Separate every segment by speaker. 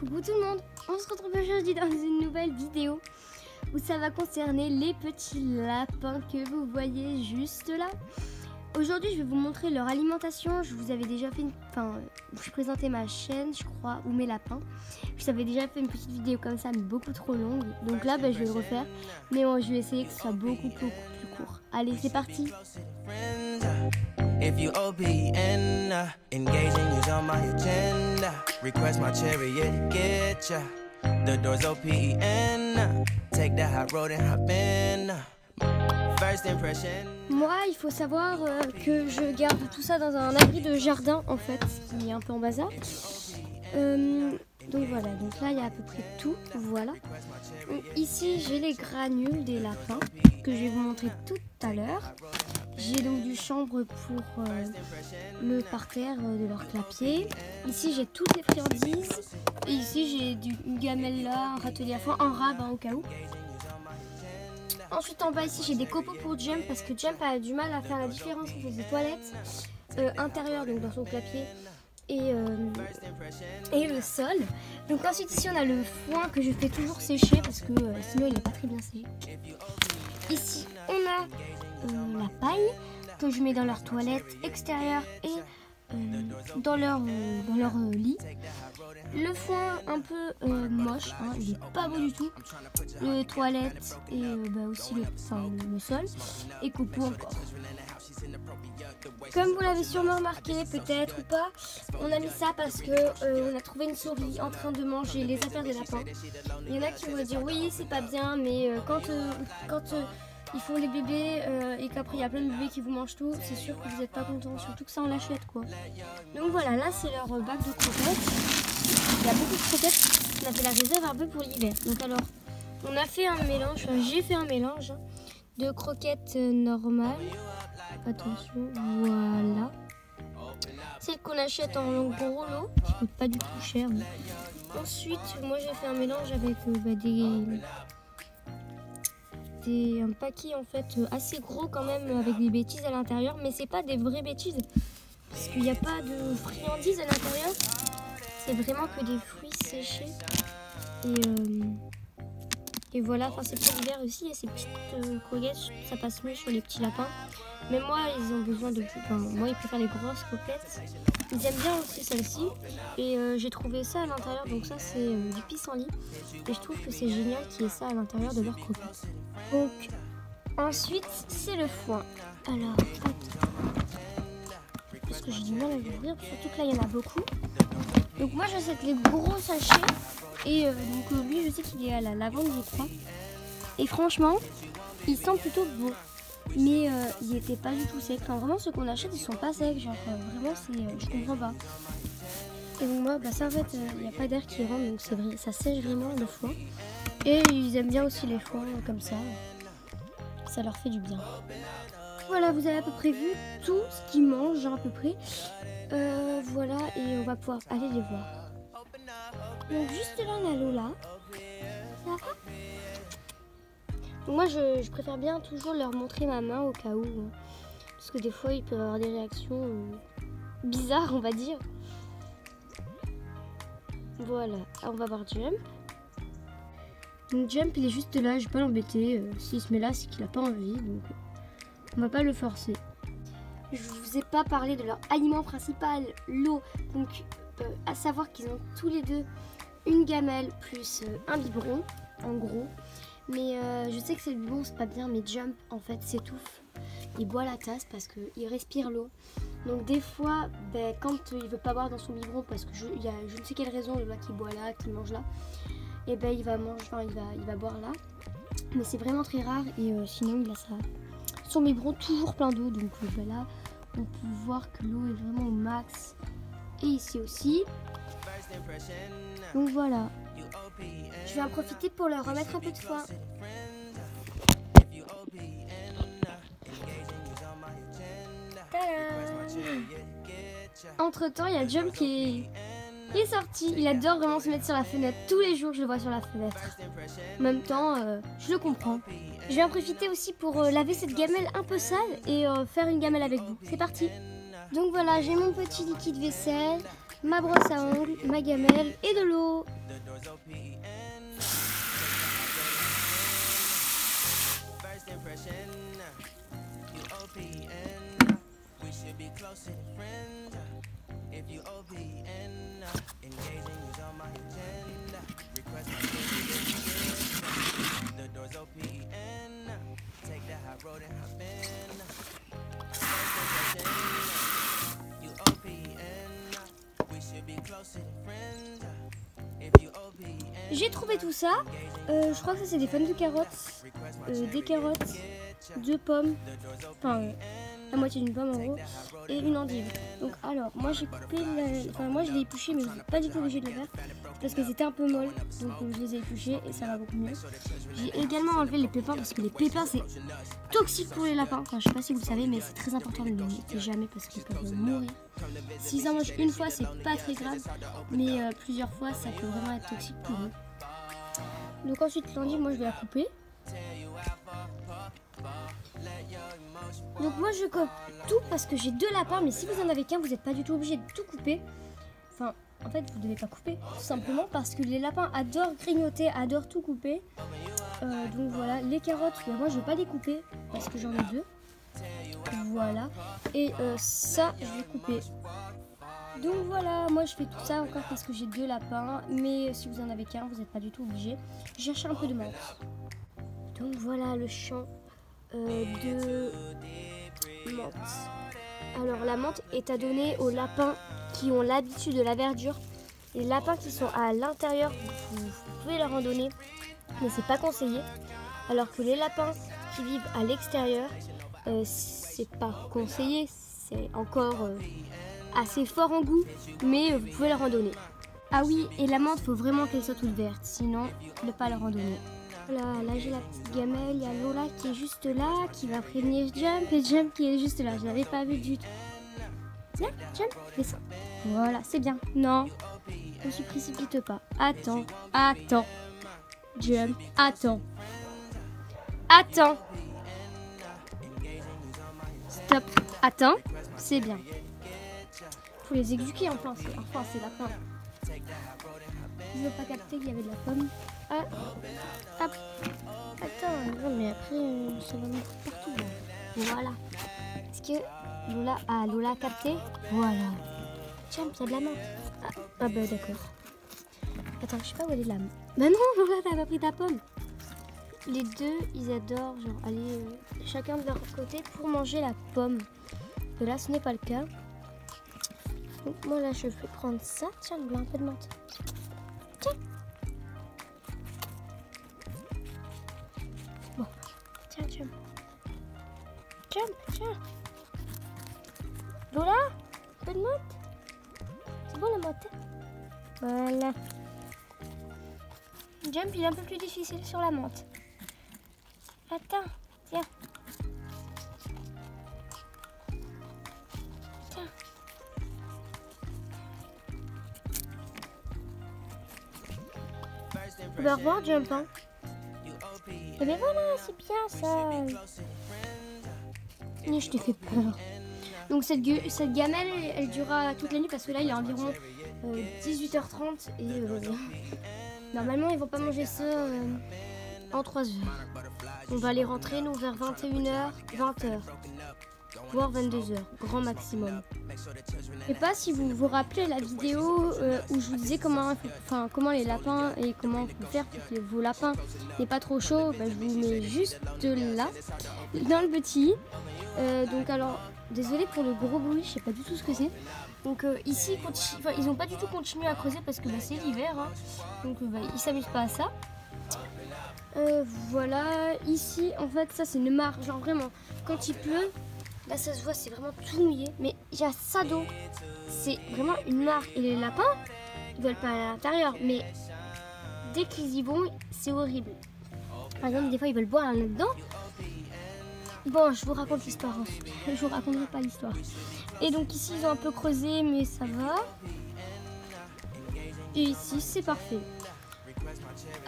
Speaker 1: Coucou tout le monde, on se retrouve aujourd'hui dans une nouvelle vidéo où ça va concerner les petits lapins que vous voyez juste là. Aujourd'hui je vais vous montrer leur alimentation. Je vous avais déjà fait je présentais ma chaîne je crois, ou mes lapins. Je vous avais déjà fait une petite vidéo comme ça mais beaucoup trop longue. Donc là je vais le refaire, mais je vais essayer que ce soit beaucoup plus court. Allez c'est parti.
Speaker 2: If you OPN, engaging is on my agenda. Request my chariot to get ya. The doors OPN. Take the hot road and hop in. First impression.
Speaker 1: Moi, il faut savoir que je garde tout ça dans un abri de jardin en fait, qui est un peu en bazar. Donc voilà, donc là il y a à peu près tout, voilà. Donc, ici j'ai les granules des lapins que je vais vous montrer tout à l'heure. J'ai donc du chanvre pour le parterre de leur clapier. Ici j'ai toutes les friandises. Et ici j'ai une gamelle là, un râtelier à foin, un rab au cas où. Ensuite en bas ici j'ai des copeaux pour Jump parce que Jump a du mal à faire la différence entre les toilettes intérieures, donc dans son clapier, et le sol. Donc ensuite ici on a le foin que je fais toujours sécher parce que sinon il n'est pas très bien séché. Ici on a la paille que je mets dans leur toilette extérieure et dans leur lit. Le foin un peu moche, hein, il n'est pas beau du tout. Les toilettes et aussi le sol et copeaux encore. Comme vous l'avez sûrement remarqué, peut-être ou pas, on a mis ça parce que on a trouvé une souris en train de manger les affaires des lapins. Il y en a qui vont dire oui c'est pas bien, mais quand ils font les bébés et qu'après il y a plein de bébés qui vous mangent tout, c'est sûr que vous n'êtes pas content, surtout que ça on l'achète quoi. Donc voilà, là c'est leur bac de croquettes. Il y a beaucoup de croquettes, on a fait la réserve un peu pour l'hiver. Donc alors, on a fait un mélange, j'ai fait un mélange de croquettes normales. Attention, voilà. Celles qu'on achète en gros lot, qui coûtent pas du tout cher. Ensuite, moi j'ai fait un mélange avec un paquet en fait assez gros quand même avec des bêtises à l'intérieur, mais c'est pas des vraies bêtises parce qu'il n'y a pas de friandises à l'intérieur, c'est vraiment que des fruits séchés et voilà. Enfin c'est pour l'hiver aussi, et ces petites croquettes ça passe mieux sur les petits lapins, mais moi ils ont besoin de moi ils préfèrent les grosses croquettes, ils aiment bien aussi celle-ci, et j'ai trouvé ça à l'intérieur, donc ça c'est du pissenlit et je trouve que c'est génial qu'il y ait ça à l'intérieur de leurs croquettes. Donc ensuite c'est le foin. Alors parce que j'ai du mal à l'ouvrir, surtout que là il y en a beaucoup. Donc moi j'achète les gros sachets et donc lui je sais qu'il est à la lavande je crois. Et franchement il sent plutôt beau, mais il n'était pas du tout sec. Enfin vraiment ceux qu'on achète ils sont pas secs, genre vraiment c'est je comprends pas. Et donc moi ça en fait il n'y a pas d'air qui rentre, donc c'est vrai, ça sèche vraiment le foin. Et ils aiment bien aussi les foins comme ça leur fait du bien. Voilà, vous avez à peu près vu tout ce qu'ils mangent à peu près. Voilà, et on va pouvoir aller les voir. Donc juste là on a Lola. Ça va ? Donc moi je préfère bien toujours leur montrer ma main au cas où, parce que des fois ils peuvent avoir des réactions bizarres on va dire. Voilà, on va voir Jump. Donc Jump il est juste là, je vais pas l'embêter. S'il se met là c'est qu'il a pas envie, donc on va pas le forcer. Je vous ai pas parlé de leur aliment principal, l'eau. Donc à savoir qu'ils ont tous les deux une gamelle plus un biberon en gros. Mais je sais que c'est le biberon c'est pas bien, mais Jump en fait s'étouffe. Il boit la tasse parce qu'il respire l'eau. Donc des fois quand il veut pas boire dans son biberon parce que il y a je ne sais quelle raison, le qui boit là, qui mange là, et il va manger, il va boire là. Mais c'est vraiment très rare, et sinon il a son biberon toujours plein d'eau. Donc là on peut voir que l'eau est vraiment au max, et ici aussi. Donc voilà, je vais en profiter pour leur remettre un peu de foin. Entre temps il y a Jump qui est sorti. Il adore vraiment se mettre sur la fenêtre. Tous les jours je le vois sur la fenêtre. En même temps je le comprends. Je vais en profiter aussi pour laver cette gamelle un peu sale et faire une gamelle avec vous. C'est parti. Donc voilà, j'ai mon petit liquide vaisselle. ma brosse à ongles, ma gamelle et de l'eau. J'ai trouvé tout ça. Je crois que ça c'est des fans de carottes, des carottes, 2 pommes, enfin la moitié d'une pomme en gros, et une endive. Donc alors moi j'ai coupé, moi je l'ai épluché, mais je n'ai pas du tout obligé de le faire parce qu'elles étaient un peu molles, donc je les ai épluchées et ça va beaucoup mieux. J'ai également enlevé les pépins parce que les pépins c'est toxique pour les lapins. Enfin, je sais pas si vous le savez, mais c'est très important de ne les jeter jamais parce qu'ils peuvent mourir. S'ils en mangent une fois, c'est pas très grave, mais plusieurs fois, ça peut vraiment être toxique pour eux. Donc ensuite, l'endive, moi je vais la couper. Donc moi je coupe tout parce que j'ai 2 lapins, mais si vous en avez qu'un, vous n'êtes pas du tout obligé de tout couper. Enfin, en fait, vous ne devez pas couper, tout simplement parce que les lapins adorent grignoter, adorent tout couper. Donc voilà, les carottes, moi je ne vais pas les couper parce que j'en ai 2. Voilà, et ça je vais couper. Donc voilà, moi je fais tout ça encore parce que j'ai 2 lapins, mais si vous en avez qu'un, vous n'êtes pas du tout obligé. J'ai cherché un peu de menthe. Donc voilà le champ de menthe. Alors la menthe est à donner aux lapins qui ont l'habitude de la verdure. Les lapins qui sont à l'intérieur, vous pouvez leur en donner, mais c'est pas conseillé. Alors que les lapins qui vivent à l'extérieur, c'est pas conseillé, c'est encore assez fort en goût, mais vous pouvez leur en donner. Ah oui, et la menthe, faut vraiment qu'elle soit toute verte, sinon ne pas leur en donner. Voilà, là j'ai la petite gamelle, il y a Lola qui est juste là, qui va prévenir Jump, et Jump qui est juste là, je l'avais pas vu du tout. Viens, Jump, descends. Voilà, c'est bien. Non, ne se précipite pas. Attends, attends. Jump, attends. Attends. Stop, attends, c'est bien. Faut les éduquer enfin c'est la fin. Ils n'ont pas capté qu'il y avait de la pomme. Ah, hop. Attends, non mais après ça va mettre partout. Là. Voilà. Est-ce que Lola a capté? Voilà. Tiens, il y a de la menthe. Ah bah d'accord. Attends, je sais pas où elle est la menthe. Bah non, Lola, t'as pas pris ta pomme. Les deux, ils adorent genre aller chacun de leur côté pour manger la pomme. Et là, ce n'est pas le cas. Donc moi là, je vais prendre ça. Tiens, il y a un peu de menthe. Tiens. Bon, tiens. Tiens. Lola, un peu de menthe. C'est bon la menthe. Voilà. Jump, il est un peu plus difficile sur la menthe. Attends, tiens. Au revoir, Jump. Hein. Et bien voilà, c'est bien ça. Mais je t'ai fait peur. Donc cette gamelle, elle durera toute la nuit parce que là, il est environ 18h30 et normalement, ils vont pas manger ça en 3 heures. On va aller rentrer, nous, vers 21h, 20h, voire 22h, grand maximum. Je sais pas si vous vous rappelez la vidéo où je vous disais comment les lapins et comment faut faire pour que vos lapins n'aient pas trop chaud. Bah, je vous mets juste là, dans le petit. Donc alors, désolé pour le gros bruit, je sais pas du tout ce que c'est. Donc ici, ils n'ont pas du tout continué à creuser parce que bah, c'est l'hiver. Hein. Donc ils s'amusent pas à ça. Voilà, ici en fait ça c'est une mare, genre vraiment quand il pleut, là ça se voit c'est vraiment tout mouillé, mais il y a ça d'eau, c'est vraiment une mare et les lapins ils veulent pas aller à l'intérieur, mais dès qu'ils y vont c'est horrible. Par exemple des fois ils veulent boire là-dedans. Bon je vous raconte l'histoire, hein. Je vous raconterai pas l'histoire. Et donc ici ils ont un peu creusé mais ça va. Et ici c'est parfait.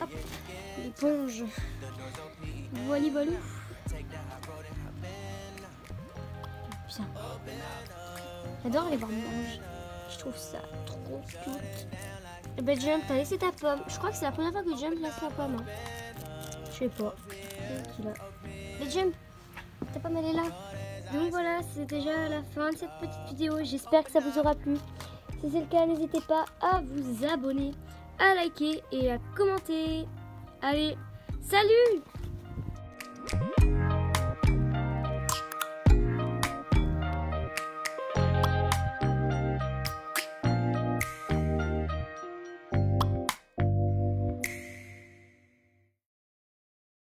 Speaker 1: Hop, l'éponge. Voilà. Bien. J'adore les voir manger. Je trouve ça trop cute. Et ben Jump, t'as laissé ta pomme. Je crois que c'est la première fois que Jump laisse sa pomme. Hein. Je sais pas. Mais Jump, ta pomme elle est là. Donc voilà, c'est déjà la fin de cette petite vidéo. J'espère que ça vous aura plu. Si c'est le cas, n'hésitez pas à vous abonner, à liker et à commenter. Allez, salut!